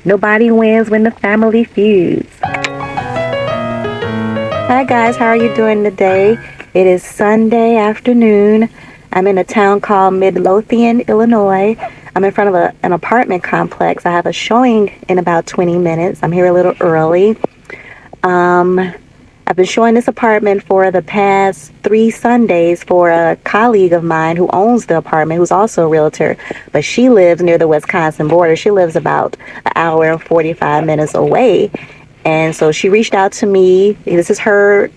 Nobody wins when the family feuds. Hi guys, how are you doing today? It is Sunday afternoon. I'm in a town called Midlothian, Illinois. I'm in front of an apartment complex. I have a showing in about 20 minutes. I'm here a little early. I've been showing this apartment for the past 3 Sundays for a colleague of mine who owns the apartment, who's also a realtor, but she lives near the Wisconsin border. She lives about an hour and 45 minutes away. And so she reached out to me. This is her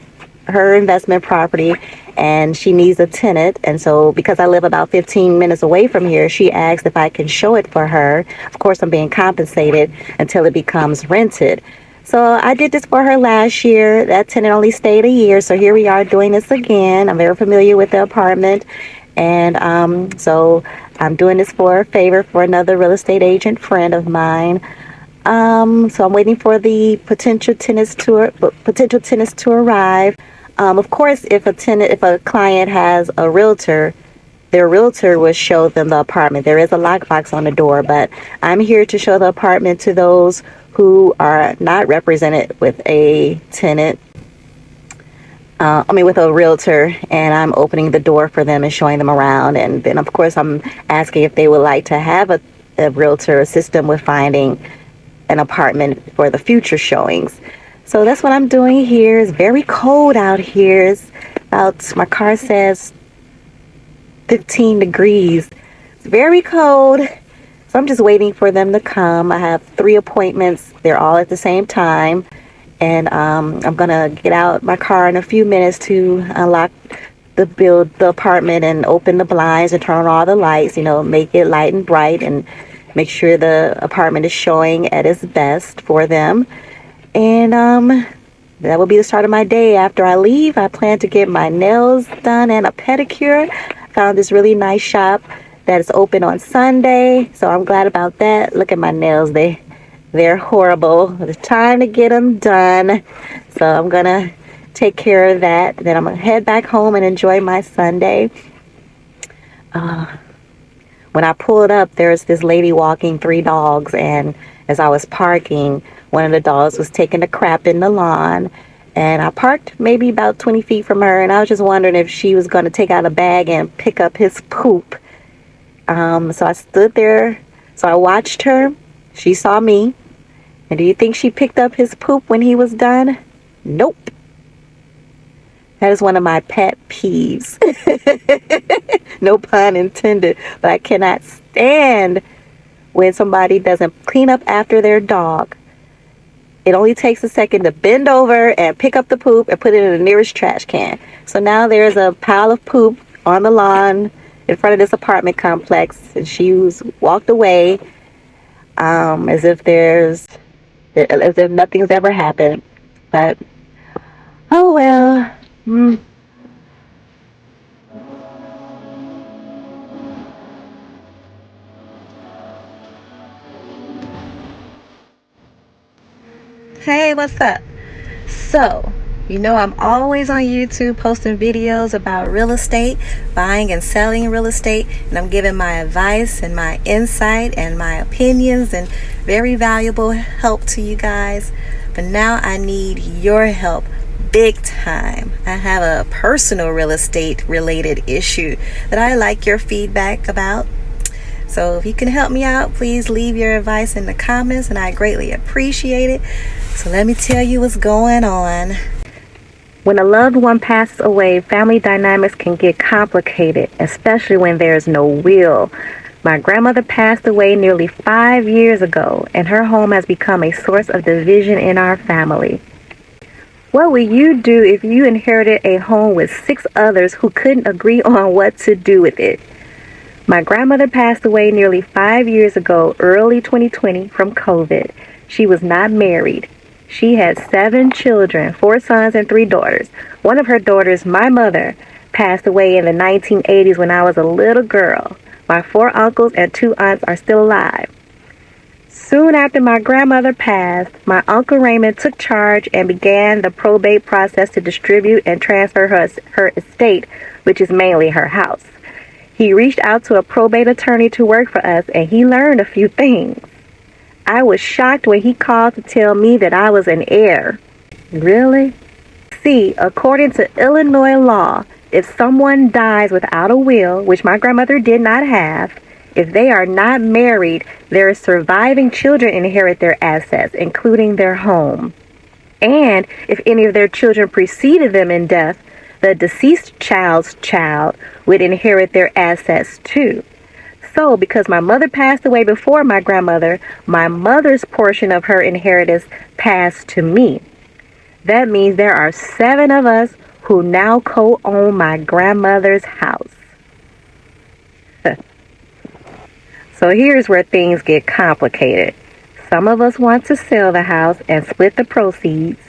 investment property, and she needs a tenant. And so because I live about 15 minutes away from here, she asked if I can show it for her. Of course, I'm being compensated until it becomes rented. So I did this for her last year. That tenant only stayed a year, so here we are doing this again. I'm very familiar with the apartment, and so I'm doing this for a favor for another real estate agent friend of mine. So I'm waiting for the potential tenants to arrive. Of course, if a client has a realtor, their realtor will show them the apartment. There is a lockbox on the door, but I'm here to show the apartment to those who are not represented with a tenant. With a realtor, and I'm opening the door for them and showing them around. And then, of course, I'm asking if they would like to have a realtor assist them with finding an apartment for the future showings. So that's what I'm doing here. It's very cold out here. My car says 15 degrees. It's very cold. So I'm just waiting for them to come. I have 3 appointments. They're all at the same time. And I'm going to get out my car in a few minutes to unlock the apartment and open the blinds and turn on all the lights, make it light and bright and make sure the apartment is showing at its best for them. And that will be the start of my day. After I leave, I plan to get my nails done and a pedicure. I found this really nice shop that is open on Sunday, so I'm glad about that. Look at my nails. They're horrible. It's time to get them done. So I'm going to take care of that. Then I'm going to head back home and enjoy my Sunday. When I pulled up, there's this lady walking 3 dogs, and as I was parking, one of the dogs was taking a crap in the lawn, and I parked maybe about 20 feet from her, and I was just wondering if she was going to take out a bag and pick up his poop. So I stood there, so I watched her. She saw me, and do you think she picked up his poop when he was done? Nope. That is one of my pet peeves. No pun intended. But I cannot stand when somebody doesn't clean up after their dog. It only takes a second to bend over and pick up the poop and put it in the nearest trash can. So now there's a pile of poop on the lawn in front of this apartment complex, and she walked away as if nothing's ever happened. But oh well. Hey, what's up? So, I'm always on YouTube posting videos about real estate, buying and selling real estate, and I'm giving my advice and my insight and my opinions and very valuable help to you guys. But now I need your help big time. I have a personal real estate related issue that I like your feedback about. So if you can help me out, please leave your advice in the comments, and I greatly appreciate it. So let me tell you what's going on. When a loved one passes away, family dynamics can get complicated, especially when there's no will. My grandmother passed away nearly 5 years ago, and her home has become a source of division in our family. What would you do if you inherited a home with 6 others who couldn't agree on what to do with it? My grandmother passed away nearly 5 years ago, early 2020, from COVID. She was not married. She had 7 children, 4 sons and 3 daughters. One of her daughters, my mother, passed away in the 1980s when I was a little girl. My 4 uncles and 2 aunts are still alive. Soon after my grandmother passed, my Uncle Raymond took charge and began the probate process to distribute and transfer her estate, which is mainly her house. He reached out to a probate attorney to work for us, and he learned a few things. I was shocked when he called to tell me that I was an heir. Really? See, according to Illinois law, if someone dies without a will, which my grandmother did not have, if they are not married, their surviving children inherit their assets, including their home. And if any of their children preceded them in death, the deceased child's child would inherit their assets too. So, because my mother passed away before my grandmother, my mother's portion of her inheritance passed to me. That means there are 7 of us who now co-own my grandmother's house. So here's where things get complicated. Some of us want to sell the house and split the proceeds,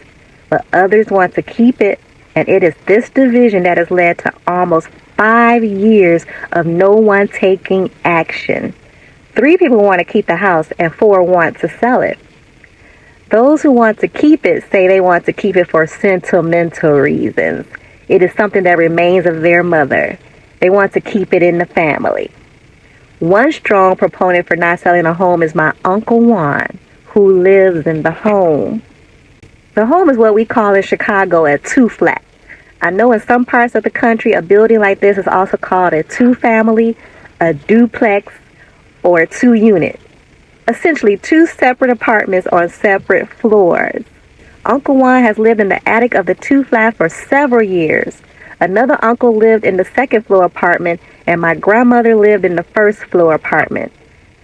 but others want to keep it, and it is this division that has led to almost 5 years of no one taking action. 3 people want to keep the house and 4 want to sell it. Those who want to keep it say they want to keep it for sentimental reasons. It is something that remains of their mother. They want to keep it in the family. One strong proponent for not selling a home is my Uncle Juan, who lives in the home. The home is what we call in Chicago a 2-flat. I know in some parts of the country, a building like this is also called a 2-family, a duplex, or a 2-unit. Essentially 2 separate apartments on separate floors. Uncle Juan has lived in the attic of the 2-flat for several years. Another uncle lived in the 2nd floor apartment, and my grandmother lived in the 1st floor apartment.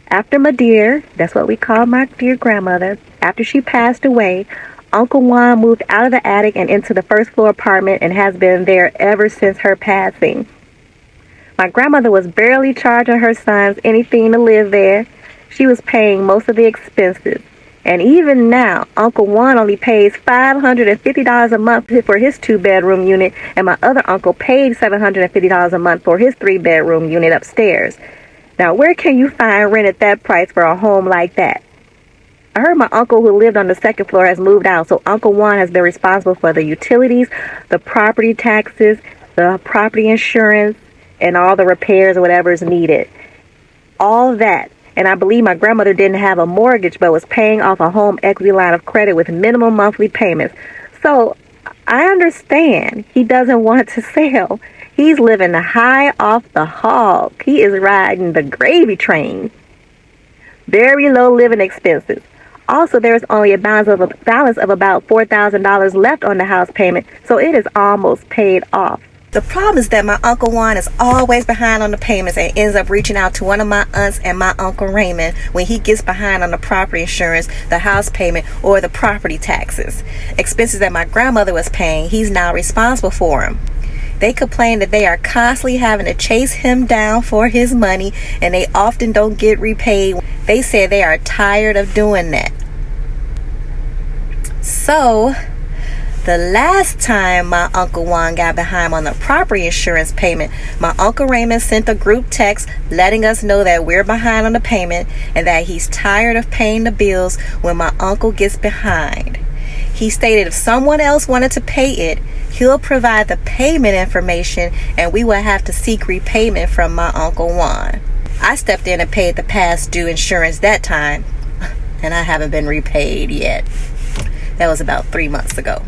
After my dear, that's what we call my dear grandmother, after she passed away, Uncle Juan moved out of the attic and into the 1st floor apartment and has been there ever since her passing. My grandmother was barely charging her sons anything to live there. She was paying most of the expenses. And even now, Uncle Juan only pays $550 a month for his 2-bedroom unit, and my other uncle paid $750 a month for his 3-bedroom unit upstairs. Now, where can you find rent at that price for a home like that? I heard my uncle who lived on the 2nd floor has moved out, so Uncle Juan has been responsible for the utilities, the property taxes, the property insurance, and all the repairs or whatever is needed. All that. And I believe my grandmother didn't have a mortgage but was paying off a home equity line of credit with minimum monthly payments. So I understand he doesn't want to sell. He's living high off the hog. He is riding the gravy train. Very low living expenses. Also, there is only a balance of about $4,000 left on the house payment, so it is almost paid off. The problem is that my Uncle Juan is always behind on the payments and ends up reaching out to one of my aunts and my Uncle Raymond when he gets behind on the property insurance, the house payment, or the property taxes. Expenses that my grandmother was paying, he's now responsible for them. They complain that they are constantly having to chase him down for his money, and they often don't get repaid. They say they are tired of doing that. So the last time my Uncle Juan got behind on the property insurance payment, my Uncle Raymond sent a group text letting us know that we're behind on the payment and that he's tired of paying the bills when my uncle gets behind. He stated if someone else wanted to pay it, he'll provide the payment information and we will have to seek repayment from my Uncle Juan. I stepped in and paid the past due insurance that time, and I haven't been repaid yet. That was about 3 months ago.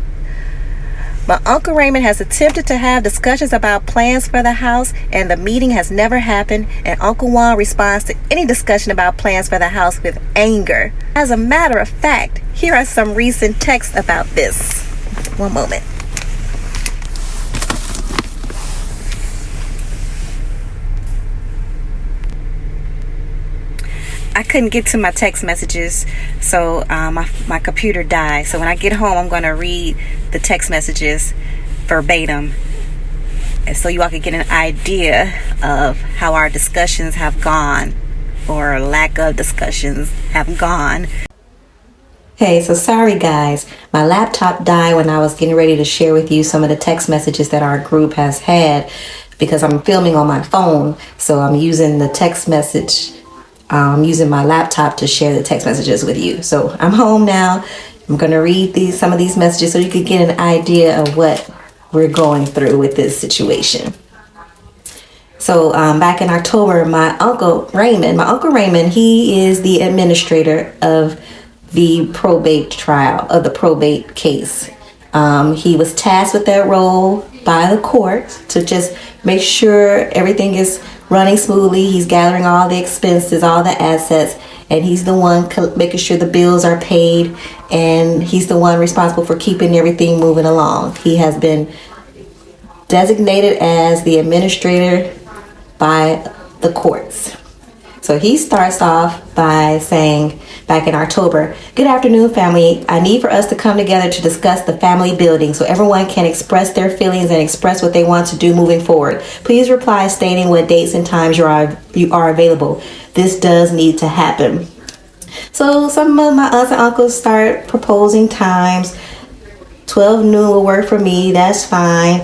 My Uncle Raymond has attempted to have discussions about plans for the house, and the meeting has never happened, and Uncle Juan responds to any discussion about plans for the house with anger. As a matter of fact, here are some recent texts about this. One moment. I couldn't get to my text messages, so my computer died. So when I get home, I'm going to read the text messages verbatim, and so you all can get an idea of how our discussions have gone, or lack of discussions have gone. Hey, so sorry guys, my laptop died when I was getting ready to share with you some of the text messages that our group has had, because I'm filming on my phone, so I'm using the text message. I'm using my laptop to share the text messages with you. So I'm home now. I'm going to read some of these messages so you can get an idea of what we're going through with this situation. So back in October, my Uncle Raymond, he is the administrator of the probate trial, of the probate case. He was tasked with that role by the court to just make sure everything is running smoothly. He's gathering all the expenses, all the assets, and he's the one making sure the bills are paid, and he's the one responsible for keeping everything moving along. He has been designated as the administrator by the courts. So he starts off by saying, back in October, "Good afternoon, family. I need for us to come together to discuss the family building so everyone can express their feelings and express what they want to do moving forward. Please reply stating what dates and times you are available. This does need to happen." So some of my aunts and uncles start proposing times. 12 noon will work for me. That's fine.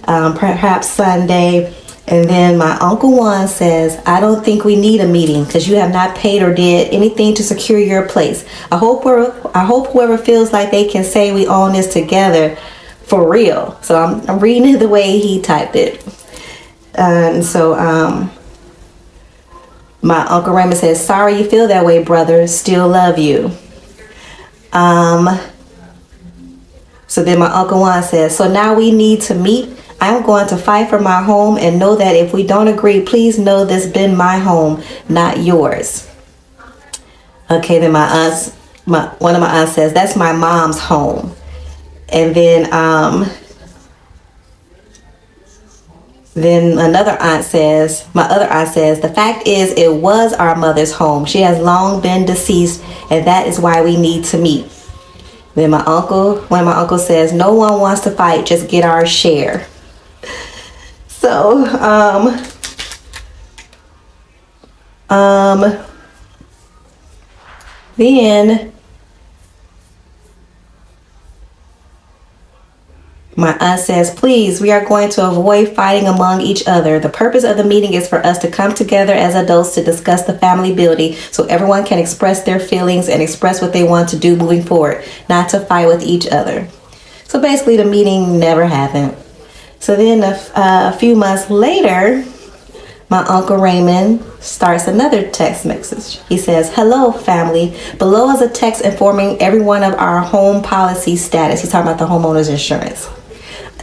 Perhaps Sunday. And then my Uncle Juan says, "I don't think we need a meeting because you have not paid or did anything to secure your place. I hope whoever feels like they can say we own this together for real." So I'm reading it the way he typed it. And so my Uncle Raymond says, "Sorry you feel that way, brother. Still love you." So then my Uncle Juan says, "So now we need to meet. I'm going to fight for my home and know that if we don't agree, please know this been my home, not yours." Okay, then one of my aunts says, "That's my mom's home." And then another aunt says, my other aunt says, "The fact is it was our mother's home. She has long been deceased and that is why we need to meet." Then one of my uncles says, "No one wants to fight, just get our share." So, then my aunt says, "Please, we are going to avoid fighting among each other. The purpose of the meeting is for us to come together as adults to discuss the family building so everyone can express their feelings and express what they want to do moving forward, not to fight with each other." So basically the meeting never happened. So then a few months later, my Uncle Raymond starts another text message. He says, "Hello, family. Below is a text informing everyone of our home policy status." He's talking about the homeowner's insurance.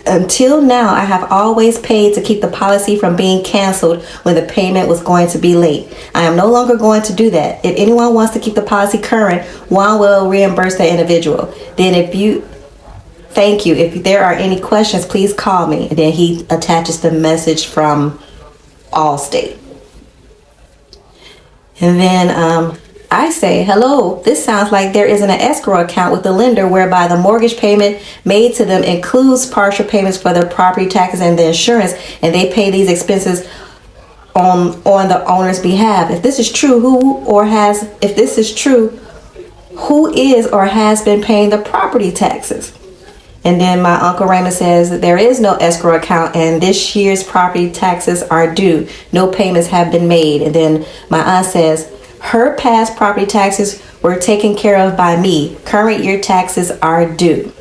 "Until now, I have always paid to keep the policy from being canceled when the payment was going to be late. I am no longer going to do that. If anyone wants to keep the policy current, one will reimburse the individual. Then thank you. If there are any questions, please call me." And then he attaches the message from Allstate. And then I say, "Hello, this sounds like there isn't an escrow account with the lender whereby the mortgage payment made to them includes partial payments for their property taxes and the insurance, and they pay these expenses on the owner's behalf. If this is true, who is or has been paying the property taxes?" And then my Uncle Raymond says that there is no escrow account and this year's property taxes are due. No payments have been made. And then my aunt says, "Her past property taxes were taken care of by me. Current year taxes are due."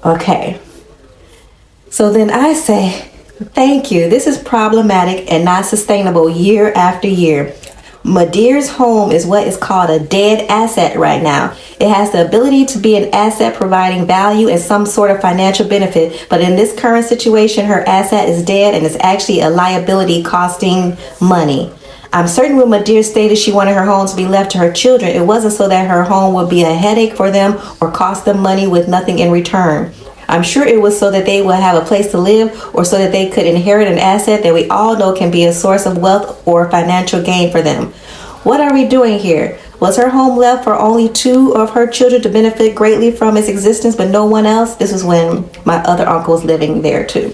Okay. So then I say, "Thank you. This is problematic and not sustainable year after year. Madeir's home is what is called a dead asset right now. It has the ability to be an asset providing value and some sort of financial benefit, but in this current situation, her asset is dead and is actually a liability costing money. I'm certain when Madeir stated she wanted her home to be left to her children, it wasn't so that her home would be a headache for them or cost them money with nothing in return. I'm sure it was so that they would have a place to live or so that they could inherit an asset that we all know can be a source of wealth or financial gain for them. What are we doing here? Was her home left for only 2 of her children to benefit greatly from its existence, but no one else?" This was when my other uncle was living there too.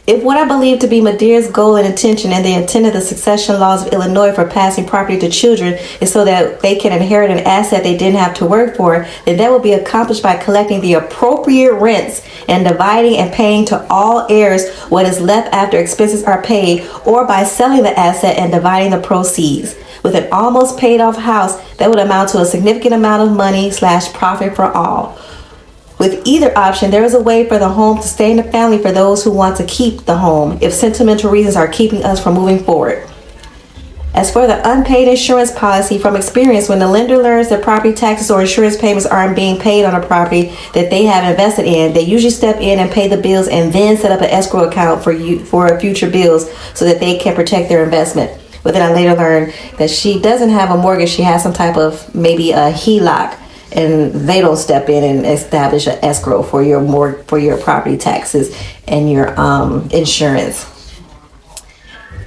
"If what I believe to be Madeir's goal and intention and the intent of the succession laws of Illinois for passing property to children is so that they can inherit an asset they didn't have to work for, then that will be accomplished by collecting the appropriate rents and dividing and paying to all heirs what is left after expenses are paid, or by selling the asset and dividing the proceeds. With an almost paid off house, that would amount to a significant amount of money / profit for all. With either option, there is a way for the home to stay in the family for those who want to keep the home if sentimental reasons are keeping us from moving forward. As for the unpaid insurance policy, from experience, when the lender learns that property taxes or insurance payments aren't being paid on a property that they have invested in, they usually step in and pay the bills and then set up an escrow account for future bills so that they can protect their investment. But then I later learned that she doesn't have a mortgage. She has some type of maybe a HELOC, and they don't step in and establish an escrow for your property taxes and your insurance.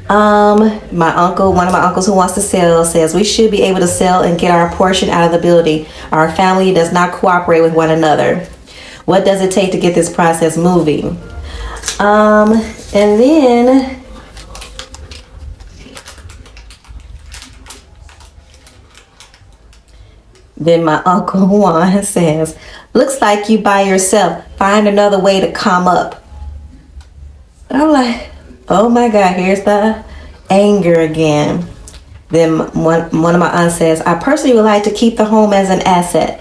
One of my uncles who wants to sell says we should be able to sell and get our portion out of the building. Our family does not cooperate with one another. What does it take to get this process moving? And then my Uncle Juan says, looks like you by yourself. Find another way to come up. I'm like, oh my God, here's the anger again. Then one of my aunts says, I personally would like to keep the home as an asset.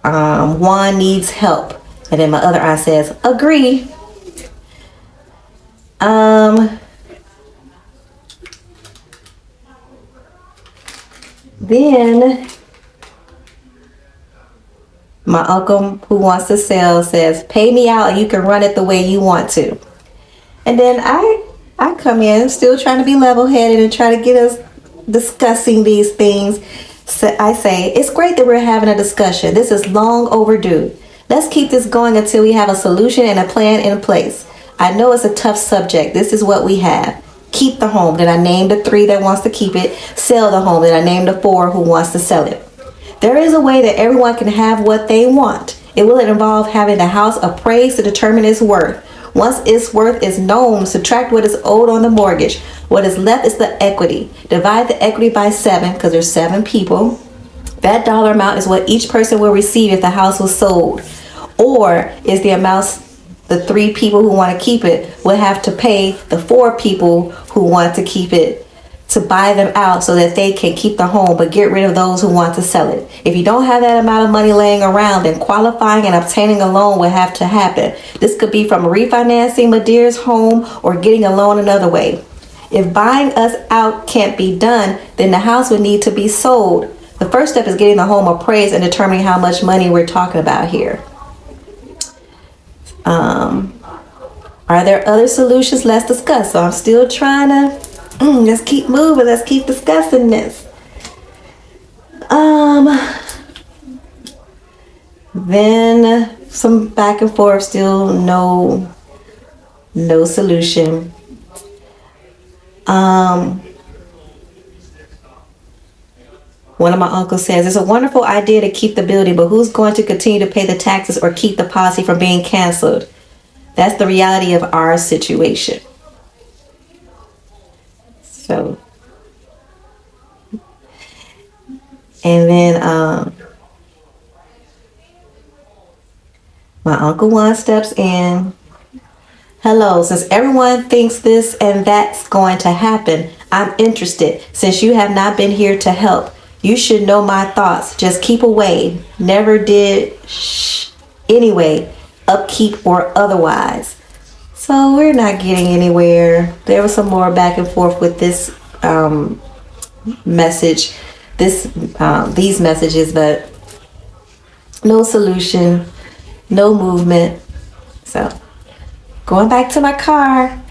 Juan needs help. And then my other aunt says, agree. Then my uncle who wants to sell says, pay me out and you can run it the way you want to. And then I come in still trying to be level-headed and try to get us discussing these things. So I say, it's great that we're having a discussion. This is long overdue. Let's keep this going until we have a solution and a plan in place. I know it's a tough subject. This is what we have. Keep the home. Then I named the 3 that wants to keep it. Sell the home. Then I named the 4 who wants to sell it. There is a way that everyone can have what they want. It will involve having the house appraised to determine its worth. Once its worth is known, subtract what is owed on the mortgage. What is left is the equity. Divide the equity by 7 because there's 7 people. That dollar amount is what each person will receive if the house was sold. Or is the amount the 3 people who want to keep it will have to pay the 4 people who want to keep it to buy them out so that they can keep the home but get rid of those who want to sell it. If you don't have that amount of money laying around, then qualifying and obtaining a loan will have to happen. This could be from refinancing Madeire's home or getting a loan another way. If buying us out can't be done, then the house would need to be sold. The first step is getting the home appraised and determining how much money we're talking about here. Are there other solutions? Let's discuss. So I'm still trying to let's keep moving. Let's keep discussing this. Then some back and forth. Still no solution. One of my uncles says, it's a wonderful idea to keep the building, but who's going to continue to pay the taxes or keep the policy from being canceled? That's the reality of our situation. So, and then my Uncle Juan steps in. Hello, since everyone thinks this and that's going to happen, I'm interested. Since you have not been here to help, you should know my thoughts. Just keep away. Never did anyway, upkeep or otherwise. So we're not getting anywhere. There was some more back and forth with this message, these messages, but no solution, no movement. So going back to my car.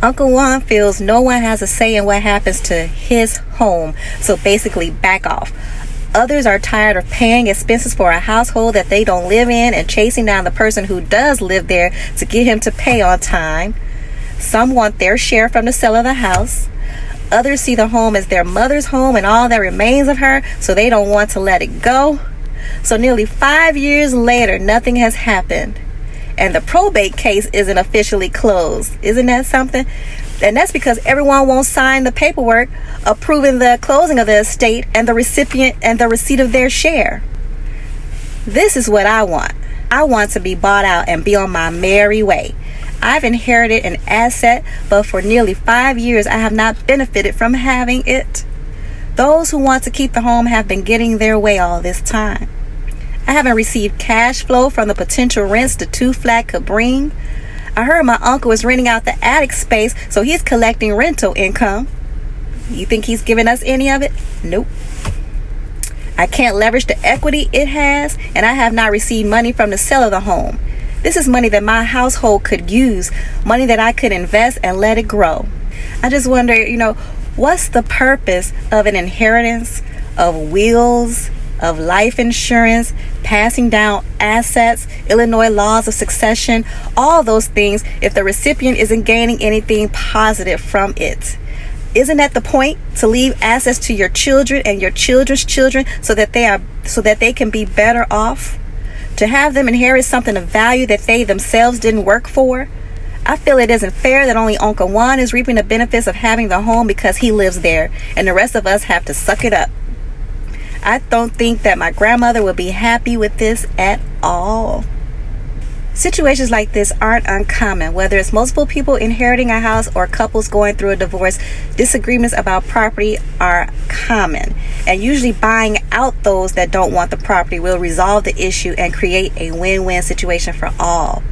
Uncle Juan feels no one has a say in what happens to his home, so basically back off. Others are tired of paying expenses for a household that they don't live in and chasing down the person who does live there to get him to pay on time. Some want their share from the sale of the house. Others see the home as their mother's home and all that remains of her, so they don't want to let it go. So nearly 5 years later, nothing has happened. And the probate case isn't officially closed. Isn't that something? And that's because everyone won't sign the paperwork approving the closing of the estate and the recipient and the receipt of their share. This is what I want. I want to be bought out and be on my merry way. I've inherited an asset, but for nearly 5 years I have not benefited from having it. Those who want to keep the home have been getting their way all this time. I haven't received cash flow from the potential rents the two flat could bring. I heard my uncle is renting out the attic space, so he's collecting rental income. You think he's giving us any of it? Nope. I can't leverage the equity it has, and I have not received money from the sale of the home. This is money that my household could use, money that I could invest and let it grow. I just wonder, what's the purpose of an inheritance, of wills, of life insurance, passing down assets, Illinois laws of succession, all those things, if the recipient isn't gaining anything positive from it? Isn't that the point, to leave assets to your children and your children's children so that they can be better off? To have them inherit something of value that they themselves didn't work for? I feel it isn't fair that only Uncle Juan is reaping the benefits of having the home because he lives there, and the rest of us have to suck it up. I don't think that my grandmother would be happy with this at all. Situations like this aren't uncommon. Whether it's multiple people inheriting a house or couples going through a divorce, disagreements about property are common. And usually buying out those that don't want the property will resolve the issue and create a win-win situation for all.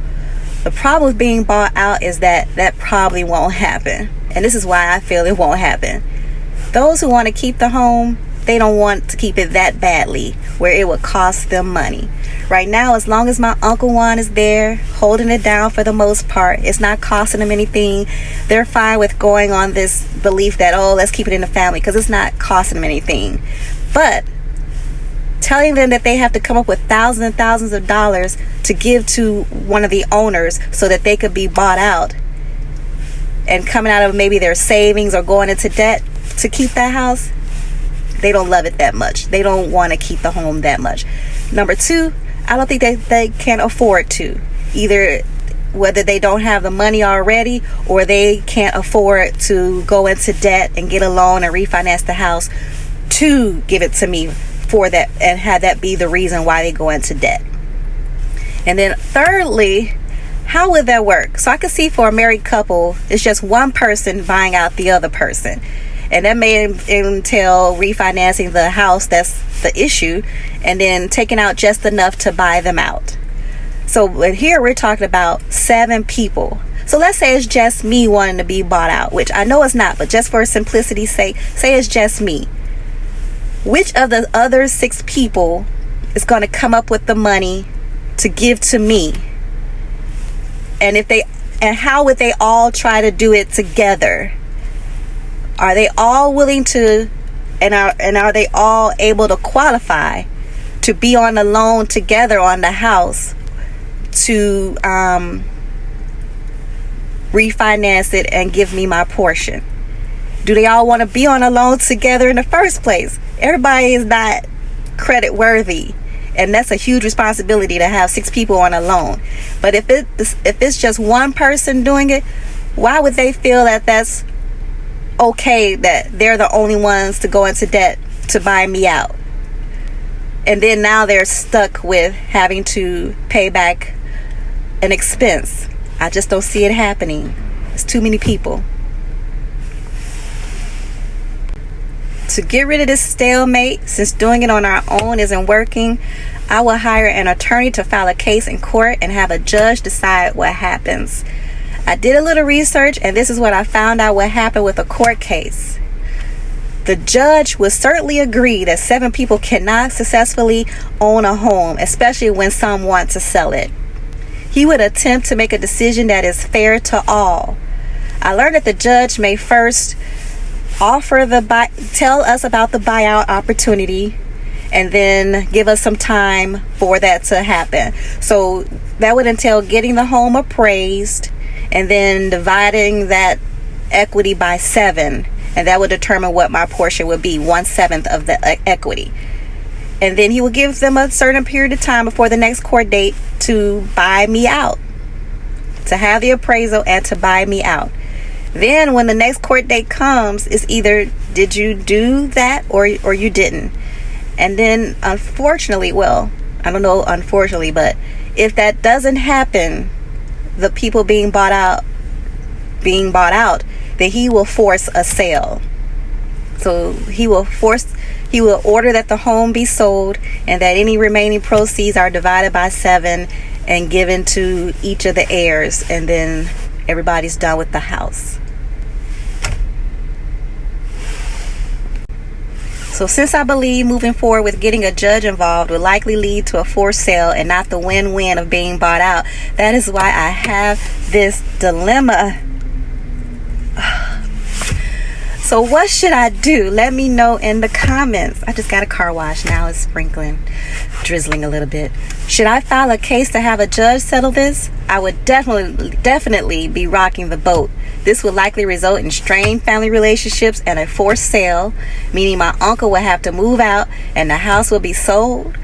The problem with being bought out is that probably won't happen. And this is why I feel it won't happen. Those who want to keep the home, they don't want to keep it that badly where it would cost them money. Right now, as long as my Uncle Juan is there holding it down for the most part, it's not costing them anything. They're fine with going on this belief that, let's keep it in the family, because it's not costing them anything. But telling them that they have to come up with thousands and thousands of dollars to give to one of the owners so that they could be bought out, and coming out of maybe their savings or going into debt to keep that house, they don't love it that much. They don't want to keep the home that much. Number two, I don't think they can afford to. Either whether they don't have the money already, or they can't afford to go into debt and get a loan and refinance the house to give it to me for that, and have that be the reason why they go into debt. And then thirdly, how would that work? So I could see for a married couple, it's just one person buying out the other person. And that may entail refinancing the house, that's the issue, and then taking out just enough to buy them out. So here we're talking about 7 people. So let's say it's just me wanting to be bought out, which I know it's not, but just for simplicity's sake, say it's just me. Which of the other 6 people is going to come up with the money to give to me? And how would they all try to do it together? Are they all willing to, and are they all able to qualify to be on a loan together on the house to refinance it and give me my portion? Do they all want to be on a loan together in the first place? Everybody is not credit worthy, and that's a huge responsibility to have 6 people on a loan. But if it's just one person doing it, why would they feel that that's okay, that they're the only ones to go into debt to buy me out? And then now they're stuck with having to pay back an expense. I just don't see it happening. It's too many people. To get rid of this stalemate, since doing it on our own isn't working, I will hire an attorney to file a case in court and have a judge decide what happens. I did a little research, and this is what I found out what happened with a court case. The judge would certainly agree that 7 people cannot successfully own a home, especially when some want to sell it. He would attempt to make a decision that is fair to all. I learned that the judge may first tell us about the buyout opportunity, and then give us some time for that to happen. So that would entail getting the home appraised and then dividing that equity by 7, and that would determine what my portion would be, 1/7 of the equity. And then he will give them a certain period of time before the next court date to buy me out, to have the appraisal and to buy me out. Then when the next court date comes, it's either did you do that or you didn't. And then unfortunately, but if that doesn't happen, the people being bought out, then he will force a sale. So he will order that the home be sold and that any remaining proceeds are divided by 7 and given to each of the heirs, and then everybody's done with the house. So since I believe moving forward with getting a judge involved will likely lead to a forced sale and not the win-win of being bought out, that is why I have this dilemma. So what should I do? Let me know in the comments. I just got a car wash. Now it's drizzling a little bit. Should I file a case to have a judge settle this? I would definitely be rocking the boat. This would likely result in strained family relationships and a forced sale, meaning my uncle would have to move out and the house will be sold.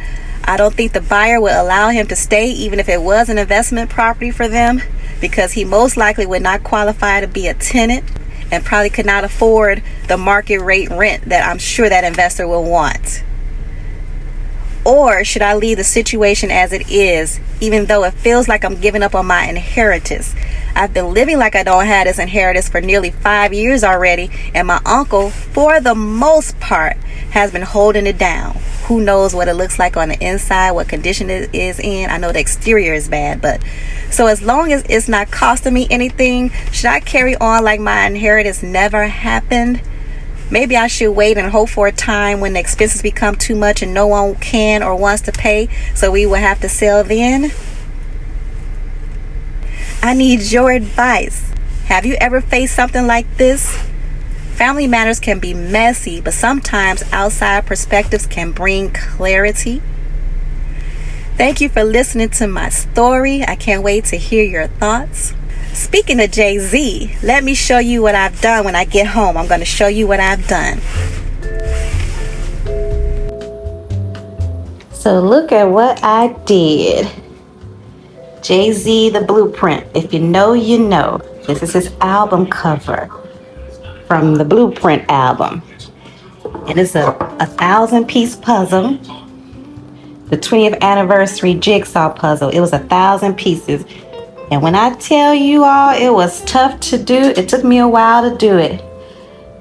I don't think the buyer would allow him to stay even if it was an investment property for them, because he most likely would not qualify to be a tenant and probably could not afford the market rate rent that I'm sure that investor will want. Or should I leave the situation as it is, even though it feels like I'm giving up on my inheritance? I've been living like I don't have this inheritance for nearly 5 years already, and my uncle, for the most part, has been holding it down. Who knows what it looks like on the inside, what condition it is in. I know the exterior is bad, but so as long as it's not costing me anything, should I carry on like my inheritance never happened? Maybe I should wait and hope for a time when the expenses become too much and no one can or wants to pay, so we will have to sell then. I need your advice. Have you ever faced something like this? Family matters can be messy, but sometimes outside perspectives can bring clarity. Thank you for listening to my story. I can't wait to hear your thoughts. Speaking of Jay-Z, let me show you what I've done when I get home. I'm going to show you what I've done. So look at what I did. Jay-Z, the Blueprint. If you know, you know. This is his album cover from the Blueprint album. It is a 1,000-piece puzzle. The 20th anniversary jigsaw puzzle. It was 1,000 pieces. And when I tell you all, it was tough to do. It took me a while to do it.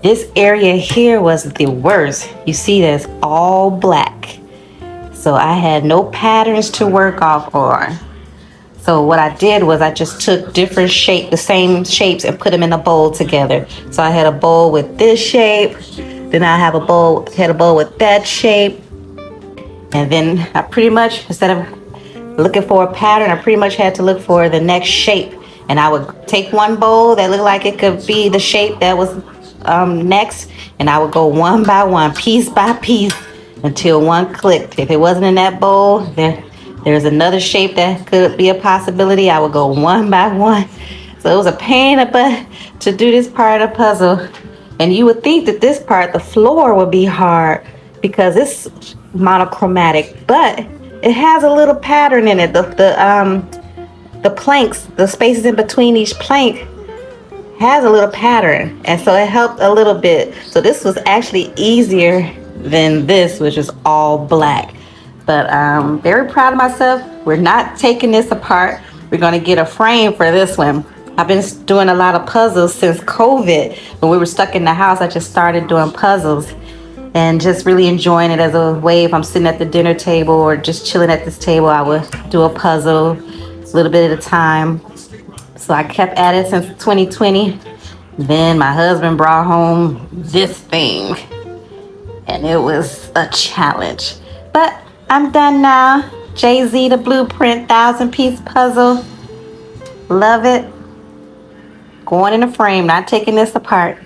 This area here was the worst. You see, that's all black. So I had no patterns to work off on. So what I did was I just took different the same shapes, and put them in a bowl together. So I had a bowl with this shape. Then I had a bowl with that shape. And then I pretty much, instead of looking for a pattern, I pretty much had to look for the next shape. And I would take one bowl that looked like it could be the shape that was next, and I would go one by one, piece by piece, until one clicked. If it wasn't in that bowl, there's another shape that could be a possibility. I would go one by one. So it was a pain in the butt to do this part of the puzzle. And you would think that this part, the floor, would be hard because it's monochromatic, but it has a little pattern in it. The planks, the spaces in between each plank has a little pattern, and so it helped a little bit. So this was actually easier than this, which is all black. But I'm very proud of myself. We're not taking this apart. We're going to get a frame for this one. I've been doing a lot of puzzles since COVID. When we were stuck in the house, I just started doing puzzles and just really enjoying it as a way. If I'm sitting at the dinner table or just chilling at this table, I would do a puzzle a little bit at a time. So I kept at it since 2020. Then my husband brought home this thing, and it was a challenge. But I'm done now. Jay-Z, the Blueprint 1,000-piece puzzle. Love it. Going in the frame, not taking this apart.